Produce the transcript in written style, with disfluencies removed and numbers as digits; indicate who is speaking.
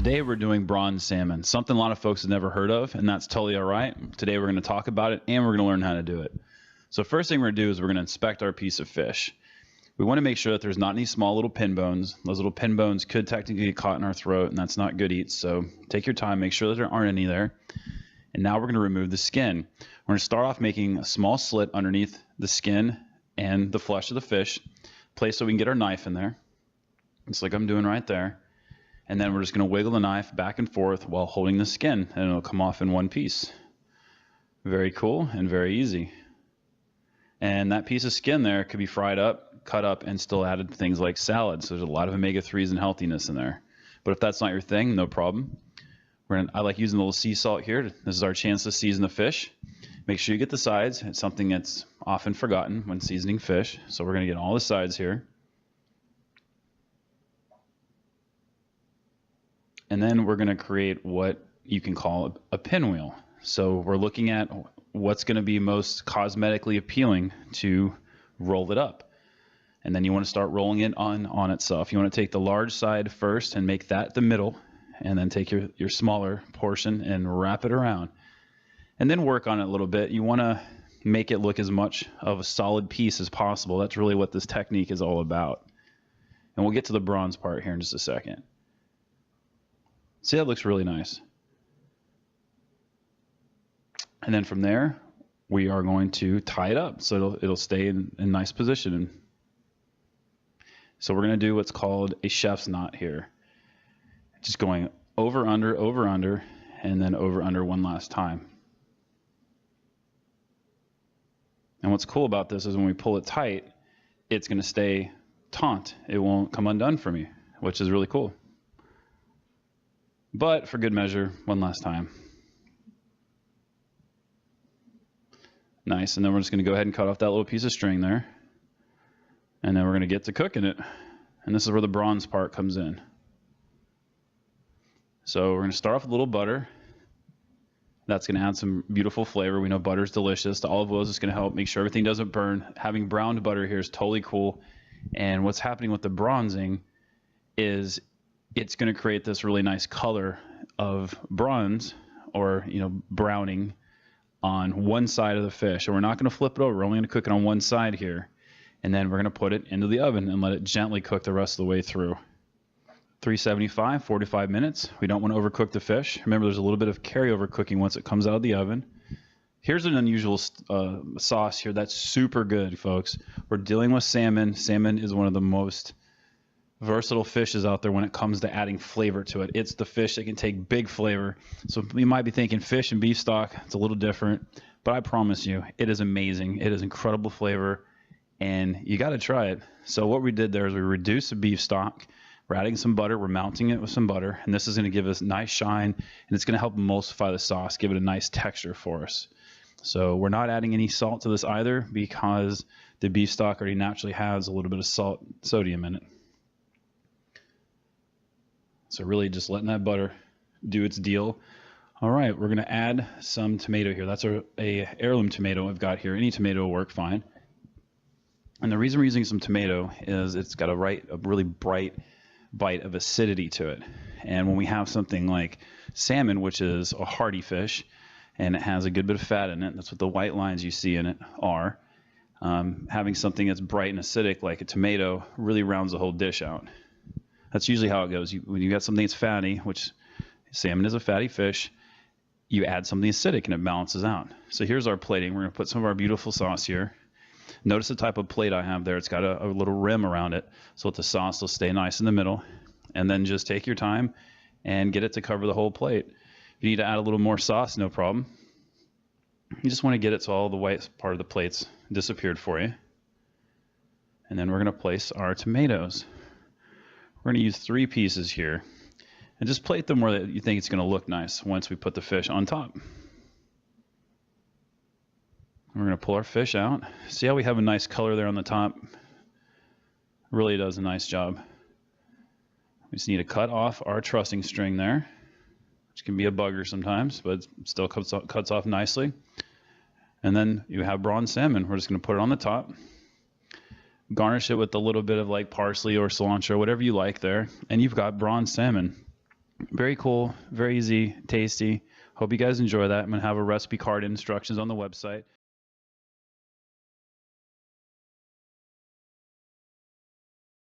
Speaker 1: Today we're doing bronze salmon, something a lot of folks have never heard of, and that's totally all right. Today we're going to talk about it and we're going to learn how to do it. So first thing we're going to do is we're going to inspect our piece of fish. We want to make sure that there's not any small little pin bones. Those little pin bones could technically get caught in our throat, and that's not good eats. So take your time, make sure that there aren't any there. And now we're going to remove the skin. We're going to start off making a small slit underneath the skin and the flesh of the fish, place so we can get our knife in there, just like I'm doing right there. And then we're just going to wiggle the knife back and forth while holding the skin, and it'll come off in one piece. Very cool and very easy. And that piece of skin there could be fried up, cut up, and still added to things like salads. So there's a lot of omega-3s and healthiness in there. But if that's not your thing, no problem. I like using a little sea salt here. This is our chance to season the fish. Make sure you get the sides. It's something that's often forgotten when seasoning fish. So we're going to get all the sides here. And then we're going to create what you can call a pinwheel. So we're looking at what's going to be most cosmetically appealing to roll it up. And then you want to start rolling it on itself. You want to take the large side first and make that the middle, and then take your smaller portion and wrap it around. And then work on it a little bit. You want to make it look as much of a solid piece as possible. That's really what this technique is all about. And we'll get to the bronze part here in just a second. See, that looks really nice. And then from there, we are going to tie it up so it'll stay in a nice position. So we're going to do what's called a chef's knot here. Just going over, under, and then over, under one last time. And what's cool about this is when we pull it tight, it's going to stay taut. It won't come undone for me, which is really cool. But for good measure, one last time. Nice, and then we're just going to go ahead and cut off that little piece of string there. And then we're going to get to cooking it. And this is where the bronze part comes in. So we're going to start off with a little butter. That's going to add some beautiful flavor. We know butter is delicious. The olive oil is just going to help make sure everything doesn't burn. Having browned butter here is totally cool. And what's happening with the bronzing is it's going to create this really nice color of bronze, or browning, on one side of the fish. And we're not going to flip it over. We're only going to cook it on one side here. And then we're going to put it into the oven and let it gently cook the rest of the way through. 375, 45 minutes. We don't want to overcook the fish. Remember, there's a little bit of carryover cooking once it comes out of the oven. Here's an unusual sauce here that's super good, folks. We're dealing with salmon. Salmon is one of the most versatile fishes out there when it comes to adding flavor to it. It's the fish that can take big flavor. So you might be thinking fish and beef stock, it's a little different, but I promise you, it is amazing. It is incredible flavor, and you got to try it. So what we did there is we reduced the beef stock. We're adding some butter. We're mounting it with some butter, and this is going to give us nice shine, and it's going to help emulsify the sauce, give it a nice texture for us. So we're not adding any salt to this either, because the beef stock already naturally has a little bit of sodium in it. So really just letting that butter do its deal. All right, we're going to add some tomato here. That's a heirloom tomato I've got here. Any tomato will work fine. And the reason we're using some tomato is it's got a really bright bite of acidity to it. And when we have something like salmon, which is a hearty fish, and it has a good bit of fat in it, that's what the white lines you see in it are, having something that's bright and acidic like a tomato really rounds the whole dish out. That's usually how it goes. When you got something that's fatty, which salmon is a fatty fish, you add something acidic and it balances out. So here's our plating. We're going to put some of our beautiful sauce here. Notice the type of plate I have there. It's got a little rim around it so that the sauce will stay nice in the middle. And then just take your time and get it to cover the whole plate. If you need to add a little more sauce, no problem. You just want to get it so all the white part of the plate's disappeared for you. And then we're going to place our tomatoes. We're going to use 3 pieces here, and just plate them where you think it's going to look nice once we put the fish on top. We're going to pull our fish out. See how we have a nice color there on the top? Really does a nice job. We just need to cut off our trussing string there, which can be a bugger sometimes, but it still cuts off nicely. And then you have bronze salmon. We're just going to put it on the top. Garnish it with a little bit of like parsley or cilantro, whatever you like there, and you've got bronze salmon. Very cool, very easy, tasty. Hope you guys enjoy that. I'm going to have a recipe card and instructions on the website.